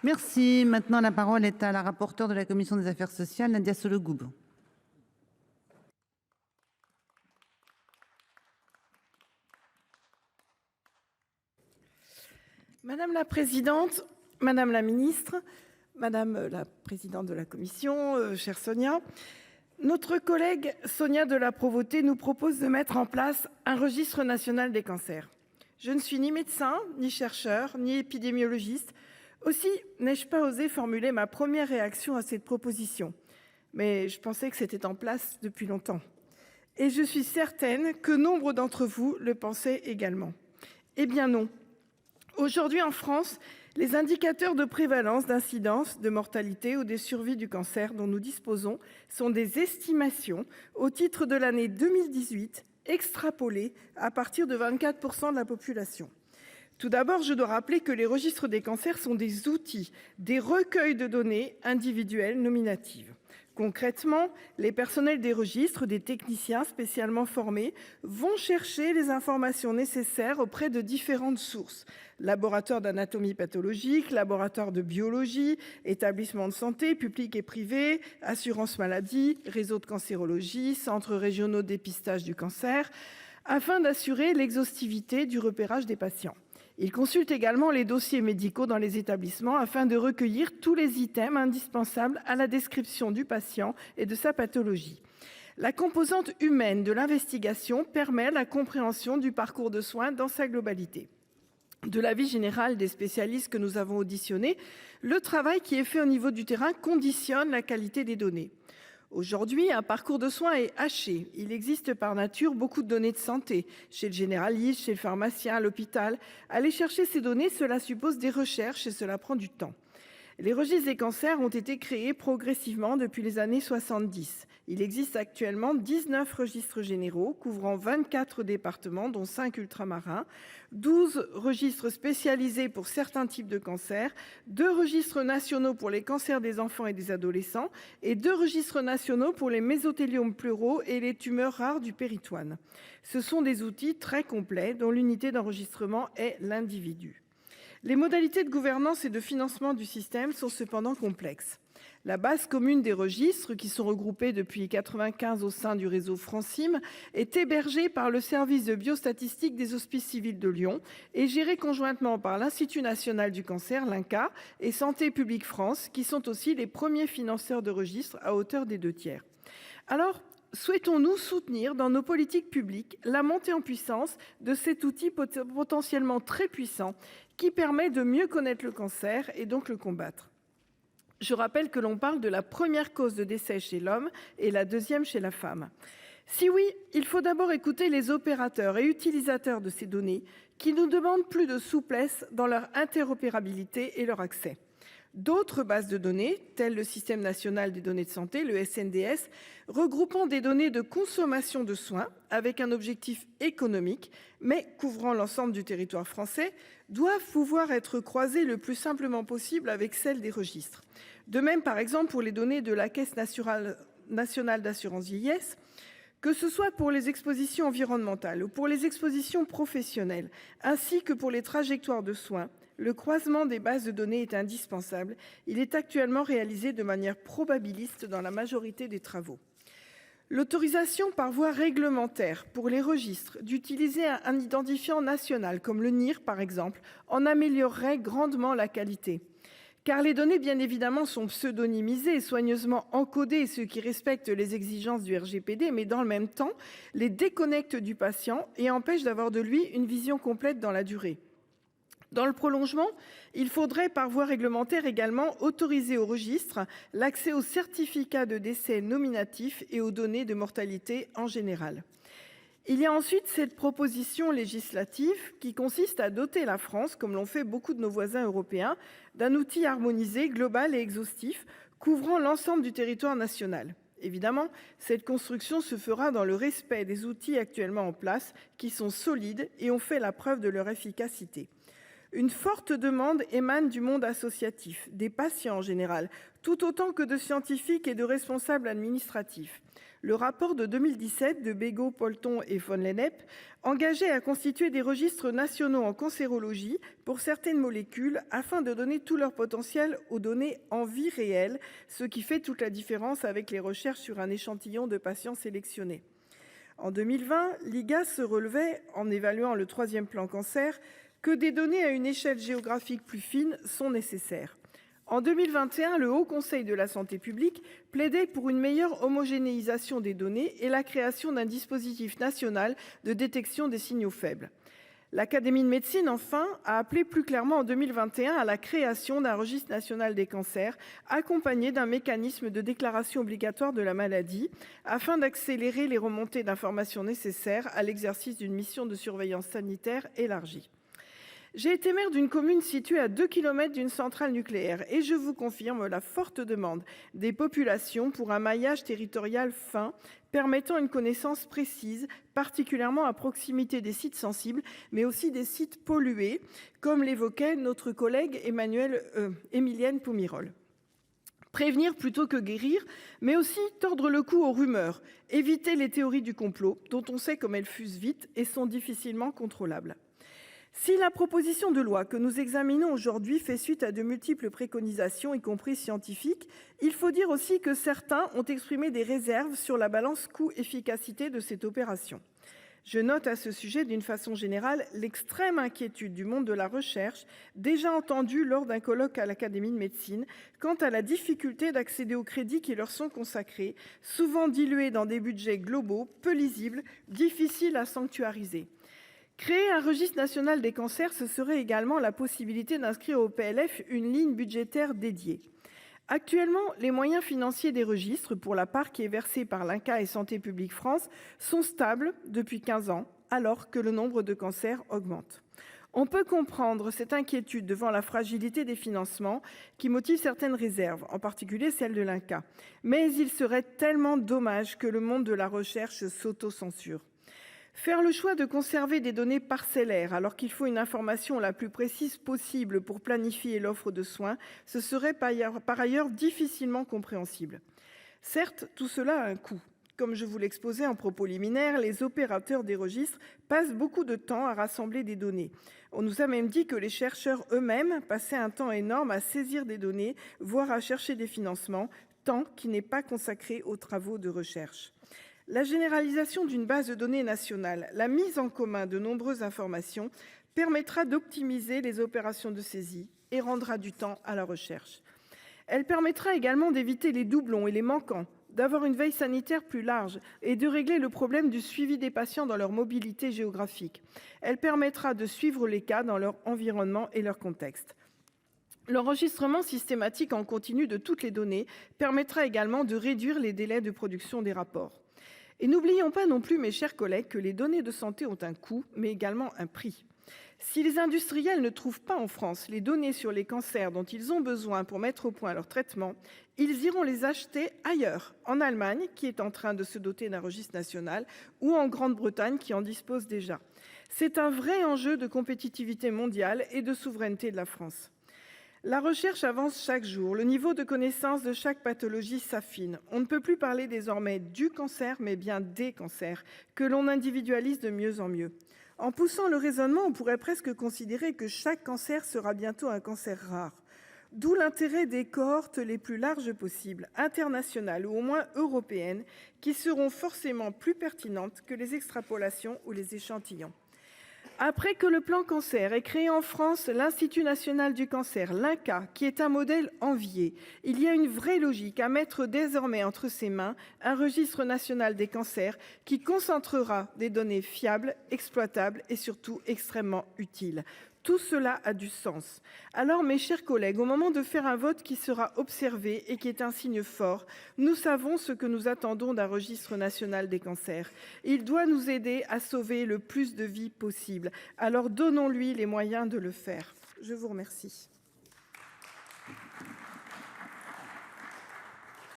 Merci. Maintenant, la parole est à la rapporteure de la commission des affaires sociales, Nadia Sollogoub. Madame la présidente, madame la ministre, madame la présidente de la commission, chère Sonia, notre collègue Sonia de la Provôté nous propose de mettre en place un registre national des cancers. Je ne suis ni médecin, ni chercheur, ni épidémiologiste. Aussi, n'ai-je pas osé formuler ma première réaction à cette proposition. Mais je pensais que c'était en place depuis longtemps. Et je suis certaine que nombre d'entre vous le pensaient également. Eh bien non. Aujourd'hui en France, les indicateurs de prévalence, d'incidence, de mortalité ou de survie du cancer dont nous disposons sont des estimations au titre de l'année 2018, extrapolées à partir de 24% de la population. Tout d'abord, je dois rappeler que les registres des cancers sont des outils, des recueils de données individuelles nominatives. Concrètement, les personnels des registres, des techniciens spécialement formés, vont chercher les informations nécessaires auprès de différentes sources. Laboratoire d'anatomie pathologique, laboratoire de biologie, établissements de santé publics et privés, assurance maladie, réseau de cancérologie, centres régionaux de dépistage du cancer, afin d'assurer l'exhaustivité du repérage des patients. Ils consultent également les dossiers médicaux dans les établissements afin de recueillir tous les items indispensables à la description du patient et de sa pathologie. La composante humaine de l'investigation permet la compréhension du parcours de soins dans sa globalité. De l'avis général des spécialistes que nous avons auditionnés, le travail qui est fait au niveau du terrain conditionne la qualité des données. Aujourd'hui, un parcours de soins est haché. Il existe par nature beaucoup de données de santé, chez le généraliste, chez le pharmacien, à l'hôpital. Aller chercher ces données, cela suppose des recherches et cela prend du temps. Les registres des cancers ont été créés progressivement depuis les années 70. Il existe actuellement 19 registres généraux couvrant 24 départements, dont 5 ultramarins, 12 registres spécialisés pour certains types de cancers, 2 registres nationaux pour les cancers des enfants et des adolescents et 2 registres nationaux pour les mésothéliomes pleuraux et les tumeurs rares du péritoine. Ce sont des outils très complets dont l'unité d'enregistrement est l'individu. Les modalités de gouvernance et de financement du système sont cependant complexes. La base commune des registres, qui sont regroupés depuis 1995 au sein du réseau Francim, est hébergée par le service de biostatistique des Hospices civils de Lyon et gérée conjointement par l'Institut national du cancer, l'INCa, et Santé publique France, qui sont aussi les premiers financeurs de registres à hauteur des 2/3. Alors, souhaitons-nous soutenir dans nos politiques publiques la montée en puissance de cet outil potentiellement très puissant qui permet de mieux connaître le cancer et donc le combattre? Je rappelle que l'on parle de la première cause de décès chez l'homme et la deuxième chez la femme. Si oui, il faut d'abord écouter les opérateurs et utilisateurs de ces données qui nous demandent plus de souplesse dans leur interopérabilité et leur accès. D'autres bases de données, telles le Système national des données de santé, le SNDS, regroupant des données de consommation de soins avec un objectif économique, mais couvrant l'ensemble du territoire français, doivent pouvoir être croisées le plus simplement possible avec celles des registres. De même, par exemple, pour les données de la Caisse nationale d'assurance vieillesse, que ce soit pour les expositions environnementales ou pour les expositions professionnelles, ainsi que pour les trajectoires de soins, le croisement des bases de données est indispensable. Il est actuellement réalisé de manière probabiliste dans la majorité des travaux. L'autorisation par voie réglementaire pour les registres d'utiliser un identifiant national, comme le NIR par exemple, en améliorerait grandement la qualité. Car les données, bien évidemment, sont pseudonymisées et soigneusement encodées, ce qui respecte les exigences du RGPD, mais dans le même temps, les déconnectent du patient et empêchent d'avoir de lui une vision complète dans la durée. Dans le prolongement, il faudrait par voie réglementaire également autoriser au registre l'accès aux certificats de décès nominatifs et aux données de mortalité en général. Il y a ensuite cette proposition législative qui consiste à doter la France, comme l'ont fait beaucoup de nos voisins européens, d'un outil harmonisé, global et exhaustif, couvrant l'ensemble du territoire national. Évidemment, cette construction se fera dans le respect des outils actuellement en place, qui sont solides et ont fait la preuve de leur efficacité. Une forte demande émane du monde associatif, des patients en général, tout autant que de scientifiques et de responsables administratifs. Le rapport de 2017 de Bégaud, Polton et von Lennep engageait à constituer des registres nationaux en cancérologie pour certaines molécules afin de donner tout leur potentiel aux données en vie réelle, ce qui fait toute la différence avec les recherches sur un échantillon de patients sélectionnés. En 2020, l'IGAS se relevait, en évaluant le 3e plan cancer, que des données à une échelle géographique plus fine sont nécessaires. En 2021, le Haut Conseil de la santé publique plaidait pour une meilleure homogénéisation des données et la création d'un dispositif national de détection des signaux faibles. L'Académie de médecine, enfin, a appelé plus clairement en 2021 à la création d'un registre national des cancers, accompagné d'un mécanisme de déclaration obligatoire de la maladie, afin d'accélérer les remontées d'informations nécessaires à l'exercice d'une mission de surveillance sanitaire élargie. J'ai été maire d'une commune située à 2 kilomètres d'une centrale nucléaire et je vous confirme la forte demande des populations pour un maillage territorial fin, permettant une connaissance précise, particulièrement à proximité des sites sensibles, mais aussi des sites pollués, comme l'évoquait notre collègue Émilienne Poumirol. Prévenir plutôt que guérir, mais aussi tordre le cou aux rumeurs, éviter les théories du complot, dont on sait comme elles fusent vite et sont difficilement contrôlables. Si la proposition de loi que nous examinons aujourd'hui fait suite à de multiples préconisations, y compris scientifiques, il faut dire aussi que certains ont exprimé des réserves sur la balance coût-efficacité de cette opération. Je note à ce sujet, d'une façon générale, l'extrême inquiétude du monde de la recherche, déjà entendue lors d'un colloque à l'Académie de médecine, quant à la difficulté d'accéder aux crédits qui leur sont consacrés, souvent dilués dans des budgets globaux, peu lisibles, difficiles à sanctuariser. Créer un registre national des cancers, ce serait également la possibilité d'inscrire au PLF une ligne budgétaire dédiée. Actuellement, les moyens financiers des registres, pour la part qui est versée par l'INCa et Santé publique France, sont stables depuis 15 ans, alors que le nombre de cancers augmente. On peut comprendre cette inquiétude devant la fragilité des financements qui motive certaines réserves, en particulier celle de l'INCa. Mais il serait tellement dommage que le monde de la recherche s'auto-censure. Faire le choix de conserver des données parcellaires alors qu'il faut une information la plus précise possible pour planifier l'offre de soins, ce serait par ailleurs difficilement compréhensible. Certes, tout cela a un coût. Comme je vous l'exposais en propos liminaire, les opérateurs des registres passent beaucoup de temps à rassembler des données. On nous a même dit que les chercheurs eux-mêmes passaient un temps énorme à saisir des données, voire à chercher des financements, temps qui n'est pas consacré aux travaux de recherche. La généralisation d'une base de données nationale, la mise en commun de nombreuses informations permettra d'optimiser les opérations de saisie et rendra du temps à la recherche. Elle permettra également d'éviter les doublons et les manquants, d'avoir une veille sanitaire plus large et de régler le problème du suivi des patients dans leur mobilité géographique. Elle permettra de suivre les cas dans leur environnement et leur contexte. L'enregistrement systématique en continu de toutes les données permettra également de réduire les délais de production des rapports. Et n'oublions pas non plus, mes chers collègues, que les données de santé ont un coût, mais également un prix. Si les industriels ne trouvent pas en France les données sur les cancers dont ils ont besoin pour mettre au point leur traitement, ils iront les acheter ailleurs, en Allemagne, qui est en train de se doter d'un registre national, ou en Grande-Bretagne, qui en dispose déjà. C'est un vrai enjeu de compétitivité mondiale et de souveraineté de la France. La recherche avance chaque jour, le niveau de connaissance de chaque pathologie s'affine. On ne peut plus parler désormais du cancer, mais bien des cancers, que l'on individualise de mieux en mieux. En poussant le raisonnement, on pourrait presque considérer que chaque cancer sera bientôt un cancer rare. D'où l'intérêt des cohortes les plus larges possibles, internationales ou au moins européennes, qui seront forcément plus pertinentes que les extrapolations ou les échantillons. Après que le plan cancer ait créé en France l'Institut national du cancer, l'INCa, qui est un modèle envié, il y a une vraie logique à mettre désormais entre ses mains un registre national des cancers qui concentrera des données fiables, exploitables et surtout extrêmement utiles. Tout cela a du sens. Alors, mes chers collègues, au moment de faire un vote qui sera observé et qui est un signe fort, nous savons ce que nous attendons d'un registre national des cancers. Il doit nous aider à sauver le plus de vies possible. Alors, donnons-lui les moyens de le faire. Je vous remercie.